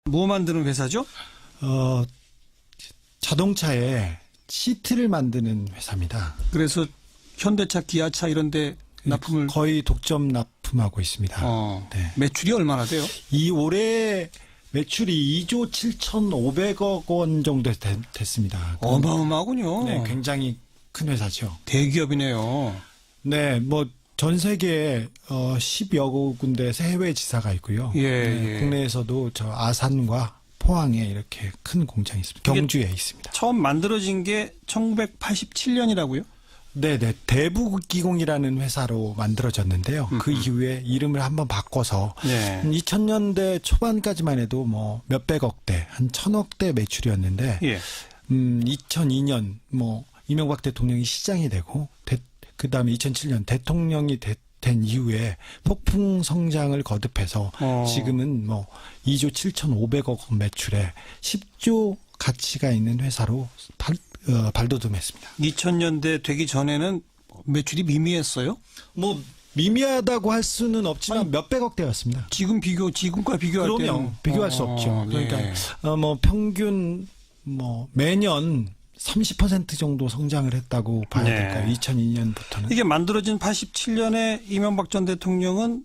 뭐 만드는 회사죠? 자동차에 시트를 만드는 회사입니다. 그래서 현대차, 기아차 이런 데 납품을 거의 독점 납품하고 있습니다. 네. 매출이 얼마나 돼요? 이 올해 매출이 2조 7,500억 원 정도 됐습니다. 어마어마하군요. 네, 굉장히 큰 회사죠. 대기업이네요. 네, 뭐 전 세계에 10여 군데 해외 지사가 있고요. 예. 국내에서도 저 아산과 포항에 이렇게 큰 공장이 있습니다. 경주에 있습니다. 처음 만들어진 게 1987년이라고요? 네네. 대부기공이라는 회사로 만들어졌는데요. 그 이후에 이름을 한번 바꿔서 2000년대 초반까지만 해도 뭐 몇백억 대, 한 1000억 대 매출이었는데 2002년 뭐 이명박 대통령이 시장이 되고 그다음에 2007년 대통령이 된 이후에 폭풍 성장을 거듭해서 지금은 뭐 2조 7,500억 원 매출에 10조 가치가 있는 회사로 발돋움했습니다. 2000년대 되기 전에는 매출이 미미했어요? 뭐 미미하다고 할 수는 없지만 몇백억 대였습니다. 지금과 비교할 때는 그럼요. 비교할 수 없죠. 그러니까 뭐 평균 뭐 매년 30% 정도 성장을 했다고 봐야 될까요? 2002년부터는. 이게 만들어진 87년에 이명박 전 대통령은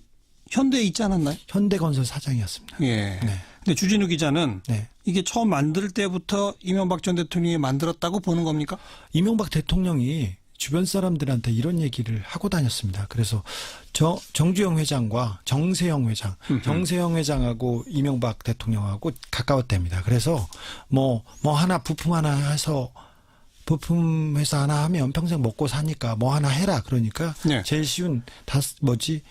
현대에 있지 않았나요? 현대건설 사장이었습니다. 예. 네. 근데 주진우 기자는 이게 처음 만들 때부터 이명박 전 대통령이 만들었다고 보는 겁니까? 이명박 대통령이 주변 사람들한테 이런 얘기를 하고 다녔습니다. 그래서 정주영 회장과 정세영 회장, 정세영 회장하고 이명박 대통령하고 가까웠답니다. 그래서 뭐 하나 부품 하나 해서 부품 회사 하나 하면 평생 먹고 사니까 뭐 하나 해라. 그러니까 제일 쉬운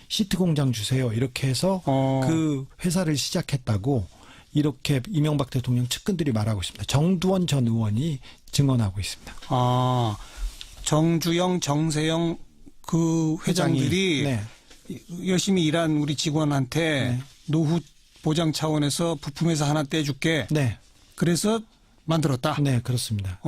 시트 공장 주세요. 이렇게 해서 그 회사를 시작했다고 이렇게 이명박 대통령 측근들이 말하고 있습니다. 정두원 전 의원이 증언하고 있습니다. 정주영, 정세영 그 회장들이 열심히 일한 우리 직원한테 노후 보장 차원에서 부품회사 하나 떼줄게. 그래서 만들었다. 네, 그렇습니다.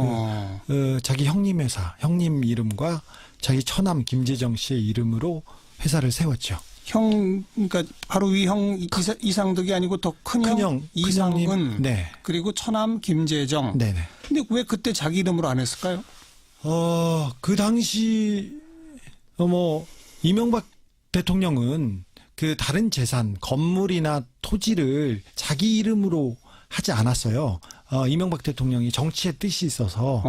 자기 형님 회사, 형님 이름과 자기 처남 김재정 씨의 이름으로 회사를 세웠죠. 그러니까 바로 위 형 이상덕이 아니고 더 큰형 이상은, 그리고 처남 김재정. 네네. 근데 왜 그때 자기 이름으로 안 했을까요? 그 당시 뭐 이명박 대통령은 그 다른 재산, 건물이나 토지를 자기 이름으로 하지 않았어요. 이명박 대통령이 정치에 뜻이 있어서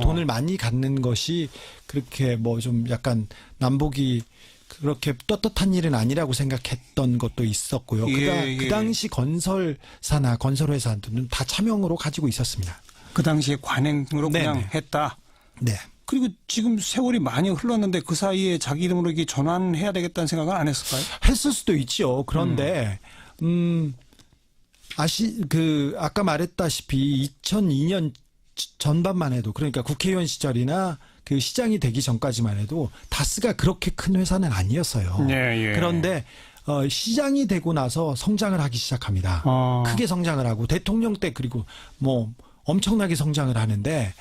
돈을 많이 갖는 것이 그렇게 뭐 좀 약간 남북이 그렇게 떳떳한 일은 아니라고 생각했던 것도 있었고요. 그 당시 건설사나 건설회사들은 다 차명으로 가지고 있었습니다. 그 당시에 관행으로 그냥 했다. 네. 그리고 지금 세월이 많이 흘렀는데 그 사이에 자기 이름으로 이게 전환해야 되겠다는 생각은 안 했을까요? 했을 수도 있죠. 그런데 아까 말했다시피 2002년 전반만 해도 그러니까 국회의원 시절이나 그 시장이 되기 전까지만 해도 다스가 그렇게 큰 회사는 아니었어요. 그런데 시장이 되고 나서 성장을 하기 시작합니다. 크게 성장을 하고 대통령 때 그리고 뭐 엄청나게 성장을 하는데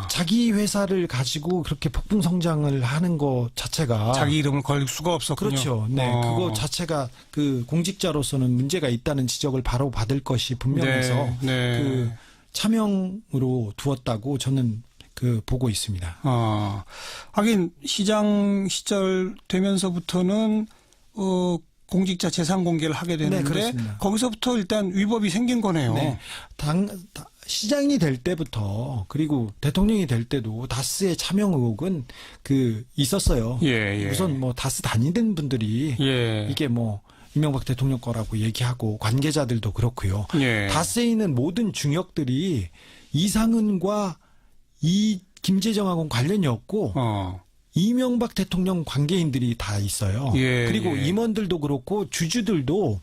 자기 회사를 가지고 그렇게 폭풍 성장을 하는 것 자체가 자기 이름을 걸 수가 없었군요. 그렇죠. 네, 그거 자체가 그 공직자로서는 문제가 있다는 지적을 바로 받을 것이 분명해서 그 차명으로 두었다고 저는 보고 있습니다. 하긴 시장 시절 되면서부터는 공직자 재산 공개를 하게 되는데 거기서부터 일단 위법이 생긴 거네요. 네. 시장이 될 때부터 그리고 대통령이 될 때도 다스의 차명 의혹은 있었어요. 우선 뭐 다스 다니는 분들이 이게 뭐 이명박 대통령 거라고 얘기하고 관계자들도 그렇고요. 다스에 있는 모든 중역들이 이상은과 이 김재정하고는 관련이 없고 이명박 대통령 관계인들이 다 있어요. 그리고 임원들도 그렇고 주주들도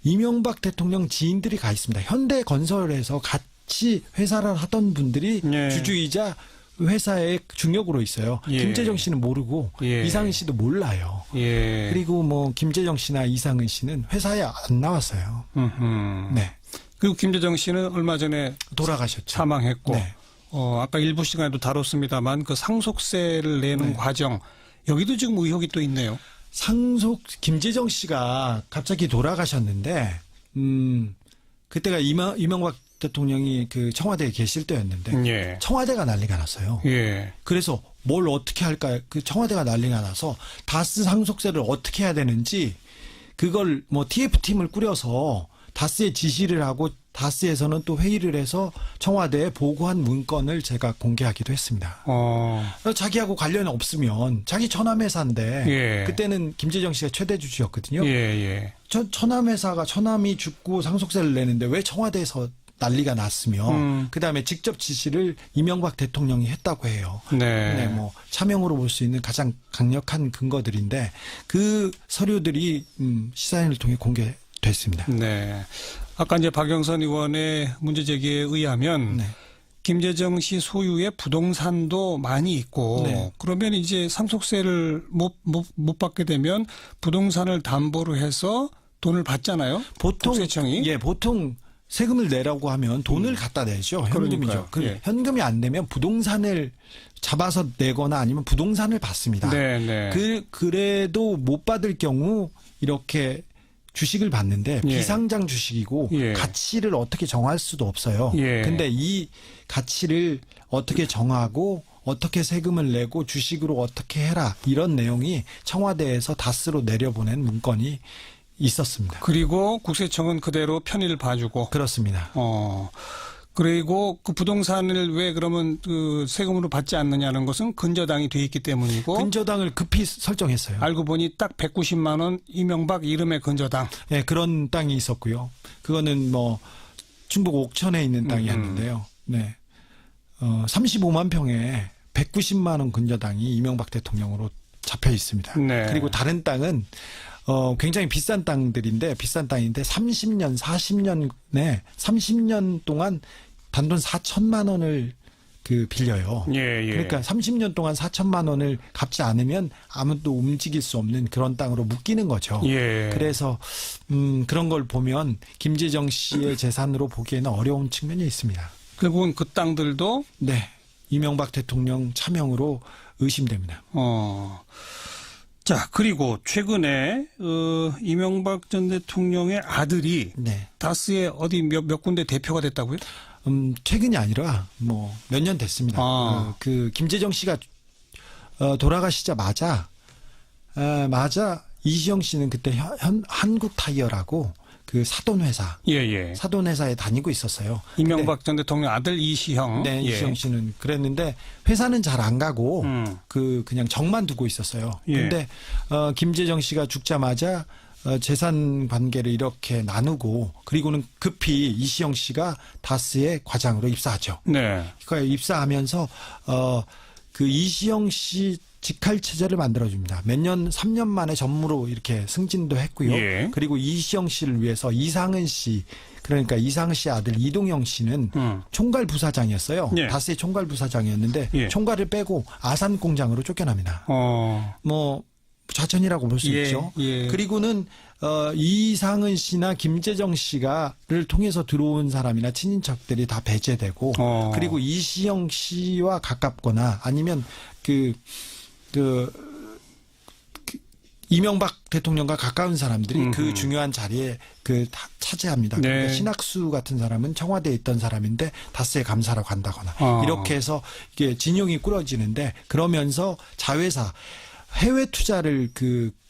이명박 대통령 지인들이 가 있습니다. 현대건설에서 같이 회사를 하던 분들이 주주이자 회사의 중역으로 있어요. 김재정 씨는 모르고 이상은 씨도 몰라요. 그리고 뭐 김재정 씨나 이상은 씨는 회사에 안 나왔어요. 네. 그리고 김재정 씨는 얼마 전에 돌아가셨죠. 사망했고 아까 일부 시간에도 다뤘습니다만 그 상속세를 내는 과정 여기도 지금 의혹이 또 있네요. 김재정 씨가 갑자기 돌아가셨는데 그때가 이명박 대통령이 그 청와대에 계실 때였는데 예. 청와대가 난리가 났어요. 예. 그래서 뭘 어떻게 할까? 그 청와대가 난리가 나서 다스 상속세를 어떻게 해야 되는지 그걸 뭐 TF팀을 꾸려서 다스에 지시를 하고 다스에서는 또 회의를 해서 청와대에 보고한 문건을 제가 공개하기도 했습니다. 자기하고 관련이 없으면 자기 처남회사인데 예. 그때는 김재정 씨가 최대 주주였거든요. 예. 처남회사가 처남이 죽고 상속세를 내는데 왜 청와대에서 난리가 났으며 그다음에 직접 지시를 이명박 대통령이 했다고 해요. 네, 뭐 차명으로 볼 수 있는 가장 강력한 근거들인데 그 서류들이 시사인을 통해 공개됐습니다. 네. 아까 이제 박영선 의원의 문제 제기에 의하면 네. 김재정 씨 소유의 부동산도 많이 있고 네. 그러면 이제 상속세를 못 받게 되면 부동산을 담보로 해서 돈을 받잖아요. 보통 국세청이. 예, 보통 세금을 내라고 하면 돈을 갖다 내죠. 현금이죠. 예. 현금이 안 내면 부동산을 잡아서 내거나 아니면 부동산을 받습니다. 네. 그래도 못 받을 경우 이렇게 주식을 받는데 예. 비상장 주식이고 예. 가치를 어떻게 정할 수도 없어요. 예. 근데 이 가치를 어떻게 정하고 어떻게 세금을 내고 주식으로 어떻게 해라 이런 내용이 청와대에서 다스로 내려보낸 문건이 있었습니다. 그리고 국세청은 그대로 편의를 봐주고. 그렇습니다. 그리고 그 부동산을 왜 그러면 그 세금으로 받지 않느냐는 것은 근저당이 돼 있기 때문이고. 근저당을 급히 설정했어요. 알고 보니 딱 190만 원 이명박 이름의 근저당. 네, 그런 땅이 있었고요. 그거는 뭐 충북 옥천에 있는 땅이었는데요. 네. 35만 평에 190만 원 근저당이 이명박 대통령으로 잡혀 있습니다. 네. 그리고 다른 땅은 굉장히 비싼 땅들인데 비싼 땅인데 30년, 40년에 30년 동안 단돈 4천만 원을 빌려요. 예. 그러니까 30년 동안 4천만 원을 갚지 않으면 아무도 움직일 수 없는 그런 땅으로 묶이는 거죠. 예. 그래서 그런 걸 보면 김재정 씨의 재산으로 보기에는 어려운 측면이 있습니다. 결국은 그 땅들도 네. 이명박 대통령 차명으로 의심됩니다. 자, 그리고 최근에 이명박 전 대통령의 아들이 네. 다스의 어디 몇 군데 대표가 됐다고요? 최근이 아니라 뭐 몇 년 됐습니다. 김재정 씨가 돌아가시자마자 이시영 씨는 그때 한국타이어라고 그 사돈회사, 사돈회사에 다니고 있었어요. 이명박 전 대통령 아들 이시영. 네, 이시영 씨는 그랬는데 회사는 잘 안 가고 그냥 정만 두고 있었어요. 근데 김재정 씨가 죽자마자 재산 관계를 이렇게 나누고 그리고는 급히 이시영 씨가 다스의 과장으로 입사하죠. 네. 그러니까 입사하면서 그 이시영 씨 직할 체제를 만들어줍니다. 몇 년, 3년 만에 전무로 이렇게 승진도 했고요. 예. 그리고 이시영 씨를 위해서 이상은 씨, 그러니까 이상은 씨 아들 이동영 씨는 총괄 부사장이었어요. 예. 다스의 총괄 부사장이었는데 예. 총괄을 빼고 아산 공장으로 쫓겨납니다. 뭐 자천이라고 볼 수 있죠. 그리고는 이상은 씨나 김재정 씨가를 통해서 들어온 사람이나 친인척들이 다 배제되고 그리고 이시영 씨와 가깝거나 아니면 이명박 대통령과 가까운 사람들이 그 중요한 자리에 다 차지합니다. 네. 그러니까 신학수 같은 사람은 청와대에 있던 사람인데 다스의 감사로 간다거나 이렇게 해서 이게 진용이 꾸려지는데 그러면서 자회사 해외 투자를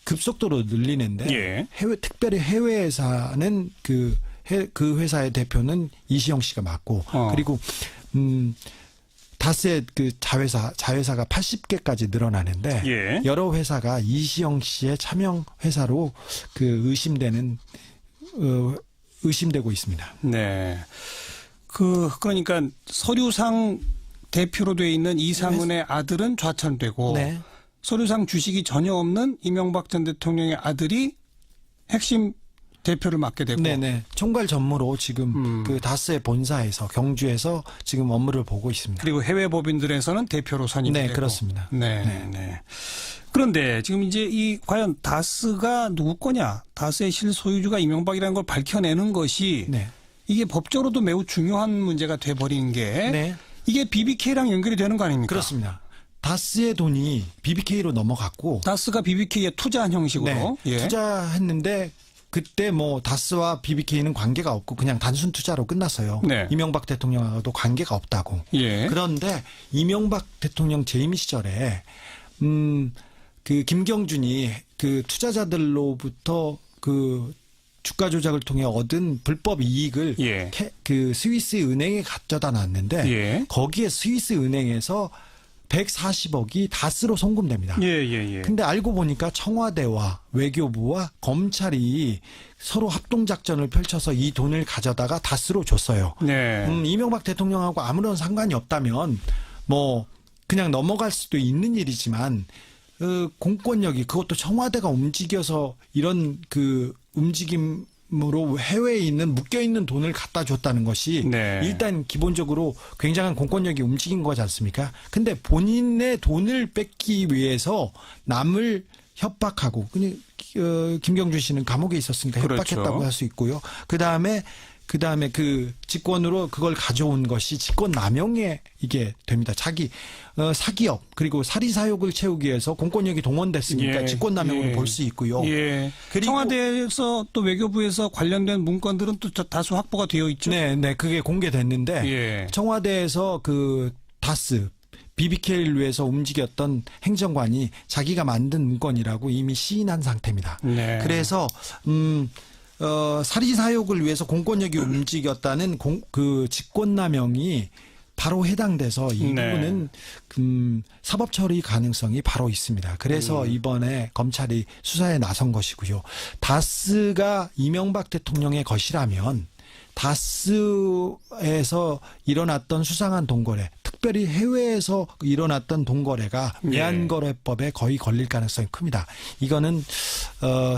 급속도로 늘리는데 특별히 해외에서는 그 회사의 대표는 이시영 씨가 맡고 그리고 다스의 자회사가 80개까지 늘어나는데 여러 회사가 이시영 씨의 차명 회사로 의심되고 있습니다. 네. 그러니까 서류상 대표로 돼 있는 이상은의 아들은 좌천되고 네. 서류상 주식이 전혀 없는 이명박 전 대통령의 아들이 핵심 대표를 맡게 되고. 네네. 총괄 전무로 지금 다스의 본사에서 경주에서 지금 업무를 보고 있습니다. 그리고 해외 법인들에서는 대표로 선임되고. 네, 그렇습니다. 네. 그런데 지금 이제 과연 다스가 누구 거냐? 다스의 실소유주가 이명박이라는 걸 밝혀내는 것이 이게 법적으로도 매우 중요한 문제가 돼버리는 게 이게 BBK랑 연결이 되는 거 아닙니까? 그렇습니다. 다스의 돈이 BBK로 넘어갔고 다스가 BBK에 투자한 형식으로 투자했는데 그때 뭐 다스와 BBK는 관계가 없고 그냥 단순 투자로 끝났어요. 네. 이명박 대통령하고도 관계가 없다고. 예. 그런데 이명박 대통령 재임 시절에 그 김경준이 그 투자자들로부터 그 주가 조작을 통해 얻은 불법 이익을 예. 그 스위스 은행에 가져다 놨는데 예. 거기에 스위스 은행에서 140억이 다스로 송금됩니다. 예. 근데 알고 보니까 청와대와 외교부와 검찰이 서로 합동작전을 펼쳐서 이 돈을 가져다가 다스로 줬어요. 네. 이명박 대통령하고 아무런 상관이 없다면 뭐 그냥 넘어갈 수도 있는 일이지만 공권력이 그것도 청와대가 움직여서 이런 그 움직임으로 해외에 있는 묶여있는 돈을 갖다 줬다는 것이 네. 일단 기본적으로 굉장한 공권력이 움직인 거지 않습니까? 근데 본인의 돈을 뺏기 위해서 남을 협박하고 김경준 씨는 감옥에 있었으니까 협박했다고 그렇죠. 할 수 있고요. 그다음에 그 직권으로 그걸 가져온 것이 직권남용에 이게 됩니다. 자기 사기업 그리고 사리사욕을 채우기 위해서 공권력이 동원됐으니까 예. 직권남용으로 예. 볼 수 있고요. 예. 그리고 청와대에서 또 외교부에서 관련된 문건들은 또 다수 확보가 되어 있죠. 네, 그게 공개됐는데 예. 청와대에서 그 다스 BBK를 위해서 움직였던 행정관이 자기가 만든 문건이라고 이미 시인한 상태입니다. 네. 그래서 사리사욕을 위해서 공권력이 움직였다는 그 직권남용이 바로 해당돼서 이 네. 부분은 사법 처리 가능성이 바로 있습니다. 그래서 이번에 검찰이 수사에 나선 것이고요. 다스가 이명박 대통령의 것이라면 다스에서 일어났던 수상한 돈거래, 특별히 해외에서 일어났던 돈거래가 외환거래법에 거의 걸릴 가능성이 큽니다. 이거는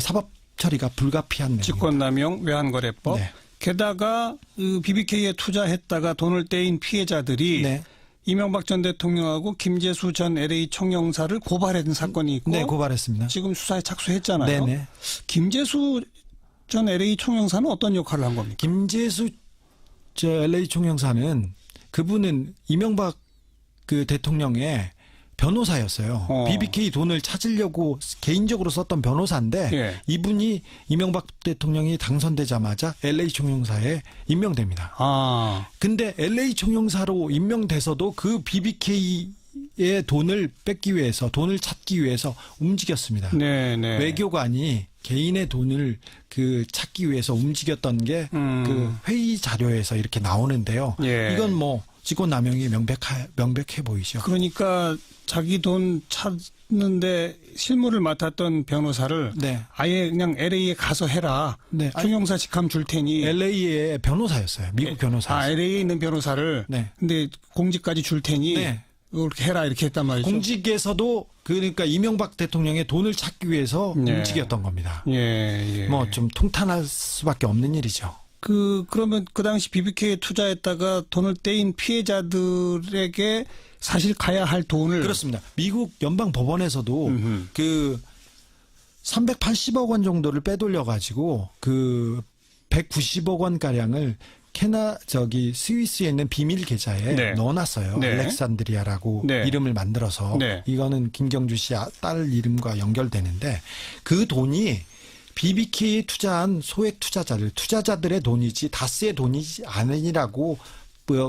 사법 처리가 불가피한 내용입니다. 직권남용 외환거래법. 네. 게다가 BBK에 투자했다가 돈을 떼인 피해자들이 네. 이명박 전 대통령하고 김재수 전 LA 총영사를 고발했던 사건이 있고 네, 고발했습니다. 지금 수사에 착수했잖아요. 네네. 김재수 전 LA 총영사는 어떤 역할을 한 겁니까? 김재수 저 LA 총영사는 그분은 이명박 그 대통령의 변호사였어요. BBK 돈을 찾으려고 개인적으로 썼던 변호사인데 예. 이분이 이명박 대통령이 당선되자마자 LA 총영사에 임명됩니다. 근데 LA 총영사로 임명돼서도 그 BBK의 돈을 뺏기 위해서 돈을 찾기 위해서 움직였습니다. 네네. 외교관이 개인의 돈을 그 찾기 위해서 움직였던 게 그 회의 자료에서 이렇게 나오는데요. 예. 이건 뭐 직권남용이 명백해 보이죠. 그러니까 자기 돈 찾는데 실무를 맡았던 변호사를 네. 아예 그냥 LA에 가서 해라. 네. 총영사 직함 줄 테니. LA의 변호사였어요. 미국 변호사. LA에 있는 변호사를. 네. 근데 공직까지 줄 테니. 네. 이렇게 해라 이렇게 했단 말이죠. 공직에서도 그러니까 이명박 대통령의 돈을 찾기 위해서 움직였던 겁니다. 예. 뭐 좀 통탄할 수밖에 없는 일이죠. 그러면 그 당시 BBK에 투자했다가 돈을 떼인 피해자들에게 사실 가야 할 돈을. 그렇습니다. 미국 연방 법원에서도 그 380억 원 정도를 빼돌려 가지고 그 190억 원 가량을 스위스에 있는 비밀 계좌에 네. 넣어놨어요. 네. 알렉산드리아라고 네. 이름을 만들어서 네. 이거는 김경주 씨 딸 이름과 연결되는데 그 돈이 BBK에 투자한 소액 투자자들의 돈이지 다스의 돈이지 아니라고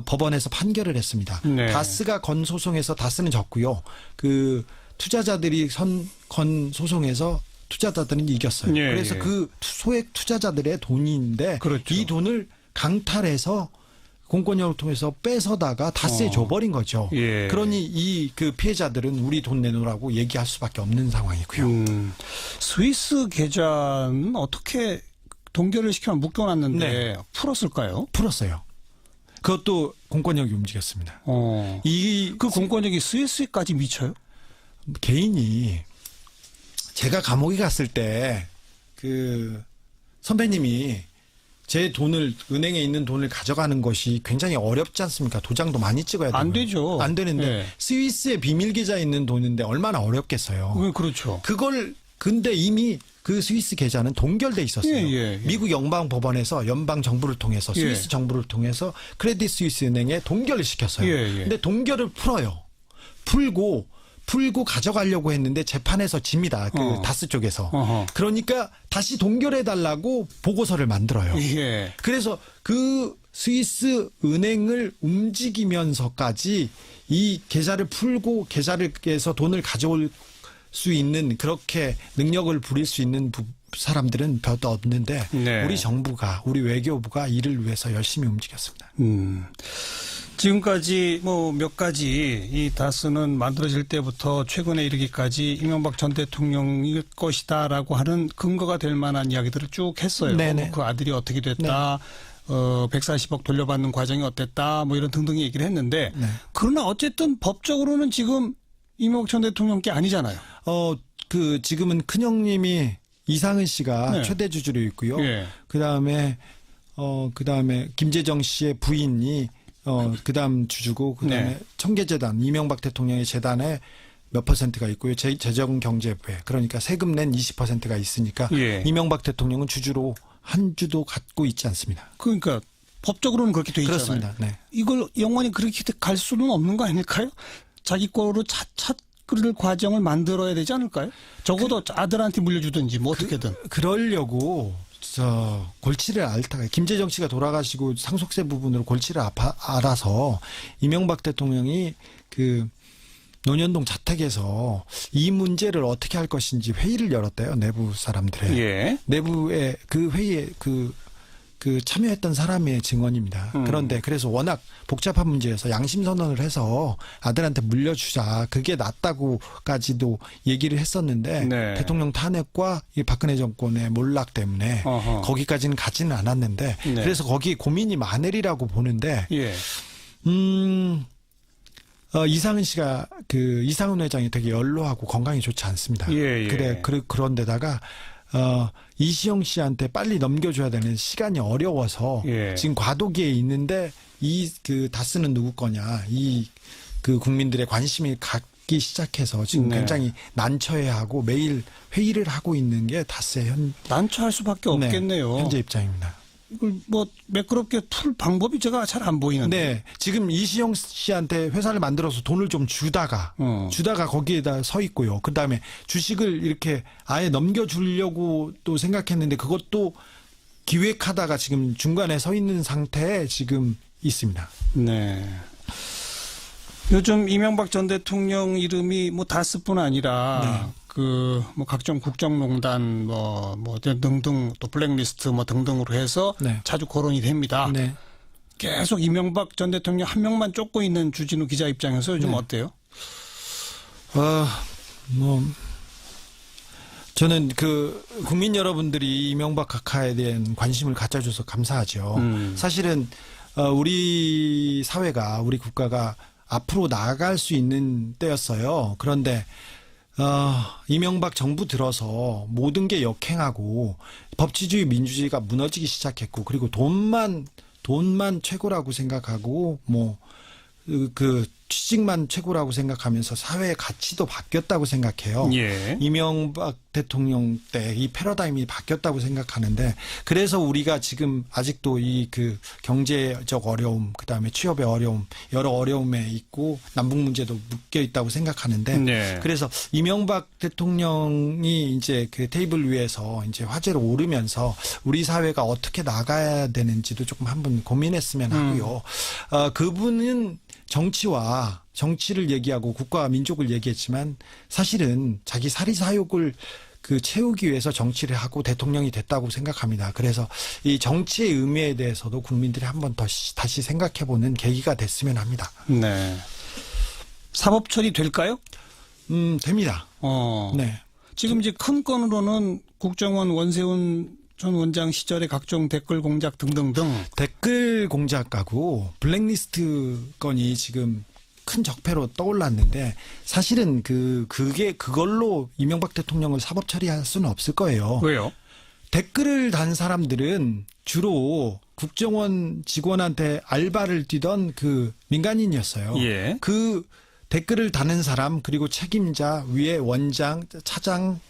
법원에서 판결을 했습니다. 네. 다스가 건 소송에서 다스는 졌고요. 그 투자자들이 건 소송에서 투자자들은 이겼어요. 예, 그래서 예. 그 소액 투자자들의 돈인데 그렇죠. 이 돈을 강탈해서 공권력을 통해서 뺏어다가 다스에 줘버린 거죠. 예. 그러니 이 그 피해자들은 우리 돈 내놓으라고 얘기할 수밖에 없는 상황이고요. 스위스 계좌는 어떻게 동결을 시켜 묶여놨는데 네. 풀었을까요? 풀었어요. 그것도 공권력이 움직였습니다. 그 공권력이 스위스까지 미쳐요? 개인이 제가 감옥에 갔을 때 그 선배님이 제 돈을 은행에 있는 돈을 가져가는 것이 굉장히 어렵지 않습니까? 도장도 많이 찍어야 되고. 안 되죠. 안 되는데 네. 스위스에 비밀 계좌에 있는 돈인데 얼마나 어렵겠어요. 그렇죠. 근데 이미 그 스위스 계좌는 동결돼 있었어요. 예. 미국 연방 법원에서 연방 정부를 통해서 스위스 정부를 통해서 크레딧 스위스 은행에 동결을 시켰어요. 예. 근데 동결을 풀어요. 풀고 풀고 가져가려고 했는데 재판에서 집니다. 그 다스 쪽에서. 그러니까 다시 동결해달라고 보고서를 만들어요. 예. 그래서 그 스위스 은행을 움직이면서까지 이 계좌를 풀고 계좌에서 돈을 가져올 수 있는 그렇게 능력을 부릴 수 있는 사람들은 별도 없는데 네. 우리 정부가 우리 외교부가 이를 위해서 열심히 움직였습니다. 지금까지 뭐 몇 가지 이 다스는 만들어질 때부터 최근에 이르기까지 이명박 전 대통령일 것이다라고 하는 근거가 될 만한 이야기들을 쭉 했어요. 네네. 그 아들이 어떻게 됐다. 네. 140억 돌려받는 과정이 어땠다. 뭐 이런 등등 얘기를 했는데 네. 그러나 어쨌든 법적으로는 지금 이명박 전 대통령 게 아니잖아요. 지금은 큰형님이 이상은 씨가 네. 최대 주주로 있고요. 네. 그다음에 김재정 씨의 부인이 그다음 주주고 그다음에 네. 청계재단 이명박 대통령의 재단에 몇 퍼센트가 있고요. 재정경제부에 그러니까 세금 낸 20%가 있으니까 예. 이명박 대통령은 주주로 한 주도 갖고 있지 않습니다. 그러니까 법적으로는 그렇게 돼 있잖아요. 그렇습니다. 네. 이걸 영원히 그렇게 갈 수는 없는 거 아닐까요? 자기 거로 찾을 과정을 만들어야 되지 않을까요? 적어도 아들한테 물려주든지 뭐 어떻게든. 그러려고 골치를 앓다가 김재정 씨가 돌아가시고 상속세 부분으로 골치를 앓아서 이명박 대통령이 그 논현동 자택에서 이 문제를 어떻게 할 것인지 회의를 열었대요. 내부 사람들의. 예. 내부의 그 회의에 그 참여했던 사람의 증언입니다. 그런데 그래서 워낙 복잡한 문제여서 양심 선언을 해서 아들한테 물려주자. 그게 낫다고까지도 얘기를 했었는데 네. 대통령 탄핵과 이 박근혜 정권의 몰락 때문에 거기까지는 가지는 않았는데 네. 그래서 거기 고민이 많으리라고 보는데 예. 이상은 씨가 이상은 회장이 되게 연로하고 건강이 좋지 않습니다. 예. 그런데다가 이시영 씨한테 빨리 넘겨줘야 되는 시간이 어려워서 예. 지금 과도기에 있는데 다스는 누구 거냐 국민들의 관심이 갖기 시작해서 지금 네. 굉장히 난처해하고 매일 회의를 하고 있는 게 다스의 난처할 수밖에 없겠네요. 현재 입장입니다. 이걸 뭐 매끄럽게 풀 방법이 제가 잘 안 보이는데. 네, 지금 이시영 씨한테 회사를 만들어서 돈을 좀 주다가 거기에다 서 있고요. 그 다음에 주식을 이렇게 아예 넘겨주려고 또 생각했는데 그것도 기획하다가 지금 중간에 서 있는 상태에 지금 있습니다. 네. 요즘 이명박 전 대통령 이름이 뭐 다스뿐 아니라 네. 뭐 각종 국정농단 뭐 등등 또 블랙리스트 뭐 등등으로 해서 네. 자주 거론이 됩니다. 네. 계속 이명박 전 대통령 한 명만 쫓고 있는 주진우 기자 입장에서 요즘 네. 어때요? 저는 국민 여러분들이 이명박 각하에 대한 관심을 가져줘서 감사하죠. 사실은 우리 사회가 우리 국가가 앞으로 나아갈 수 있는 때였어요. 그런데 이명박 정부 들어서 모든 게 역행하고 법치주의 민주주의가 무너지기 시작했고 그리고 돈만 최고라고 생각하고 취직만 최고라고 생각하면서 사회의 가치도 바뀌었다고 생각해요. 예. 이명박 대통령 때 이 패러다임이 바뀌었다고 생각하는데 그래서 우리가 지금 아직도 경제적 어려움, 그다음에 취업의 어려움, 여러 어려움에 있고 남북 문제도 묶여 있다고 생각하는데 네. 그래서 이명박 대통령이 이제 테이블 위에서 이제 화제로 오르면서 우리 사회가 어떻게 나가야 되는지도 조금 한번 고민했으면 하고요. 그분은 정치를 얘기하고 국가와 민족을 얘기했지만 사실은 자기 사리사욕을 채우기 위해서 정치를 하고 대통령이 됐다고 생각합니다. 그래서 이 정치의 의미에 대해서도 국민들이 한번 다시 생각해보는 계기가 됐으면 합니다. 네. 사법 처리 될까요? 됩니다. 네. 지금 이제 큰 건으로는 국정원 원세훈 전 원장 시절의 각종 댓글 공작 등등등. 댓글 공작하고 블랙리스트 건이 지금 큰 적폐로 떠올랐는데 사실은 그걸로 이명박 대통령을 사법 처리할 수는 없을 거예요. 왜요? 댓글을 단 사람들은 주로 국정원 직원한테 알바를 뛰던 민간인이었어요. 예. 댓글을 다는 사람 그리고 책임자 위에 원장, 차장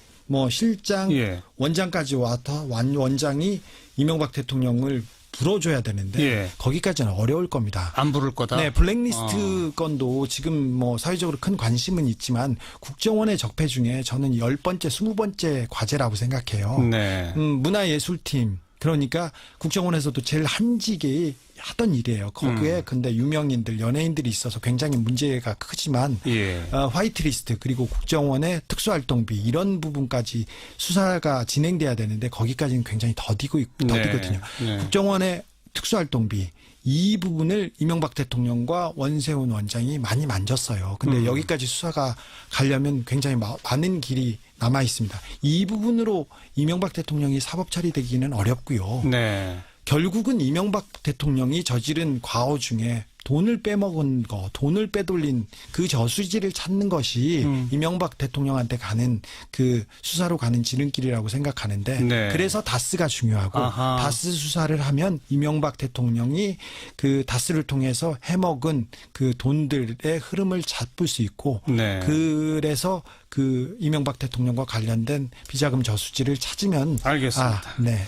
실장, 예. 원장까지 와서 원장이 이명박 대통령을 불어줘야 되는데 예. 거기까지는 어려울 겁니다. 안 부를 거다. 네, 블랙리스트 건도 지금 뭐 사회적으로 큰 관심은 있지만 국정원의 적폐 중에 저는 10번째, 20번째 과제라고 생각해요. 네. 문화예술팀 그러니까 국정원에서도 제일 한직에 하던 일이에요. 거기에 근데 유명인들, 연예인들이 있어서 굉장히 문제가 크지만 예. 화이트리스트 그리고 국정원의 특수활동비 이런 부분까지 수사가 진행돼야 되는데 거기까지는 굉장히 더디거든요. 네. 국정원의 특수활동비 이 부분을 이명박 대통령과 원세훈 원장이 많이 만졌어요. 근데 여기까지 수사가 가려면 굉장히 많은 길이 남아 있습니다. 이 부분으로 이명박 대통령이 사법 처리되기는 어렵고요. 네. 결국은 이명박 대통령이 저지른 과오 중에 돈을 빼먹은 거, 돈을 빼돌린 그 저수지를 찾는 것이 이명박 대통령한테 가는 그 수사로 가는 지름길이라고 생각하는데 네. 그래서 다스가 중요하고 아하. 다스 수사를 하면 이명박 대통령이 그 다스를 통해서 해먹은 그 돈들의 흐름을 잡을 수 있고 네. 그래서 그 이명박 대통령과 관련된 비자금 저수지를 찾으면 알겠습니다. 네.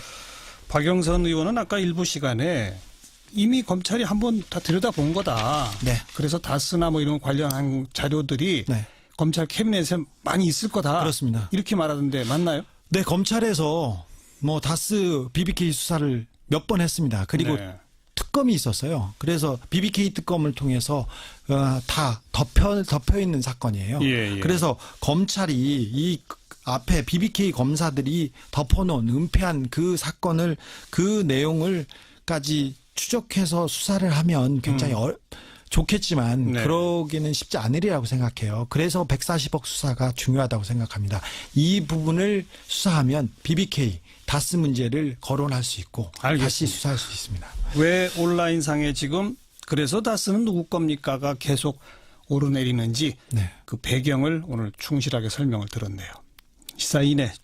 박영선 의원은 아까 일부 시간에 이미 검찰이 한번 다 들여다본 거다. 네. 그래서 다스나 뭐 이런 관련한 자료들이 네. 검찰 캐비넷에 많이 있을 거다. 그렇습니다. 이렇게 말하던데 맞나요? 네, 검찰에서 뭐 다스 BBK 수사를 몇 번 했습니다. 그리고 네. 특검이 있었어요. 그래서 BBK 특검을 통해서 다 덮여 있는 사건이에요. 예. 그래서 검찰이 이 앞에 BBK 검사들이 덮어놓은 은폐한 그 사건을 그 내용을까지 추적해서 수사를 하면 굉장히 좋겠지만 네. 그러기는 쉽지 않으리라고 생각해요. 그래서 140억 수사가 중요하다고 생각합니다. 이 부분을 수사하면 BBK 다스 문제를 거론할 수 있고 알겠습니다. 다시 수사할 수 있습니다. 왜 온라인상에 지금 그래서 다스는 누구 겁니까가 계속 오르내리는지 네. 그 배경을 오늘 충실하게 설명을 들었네요. 시사인의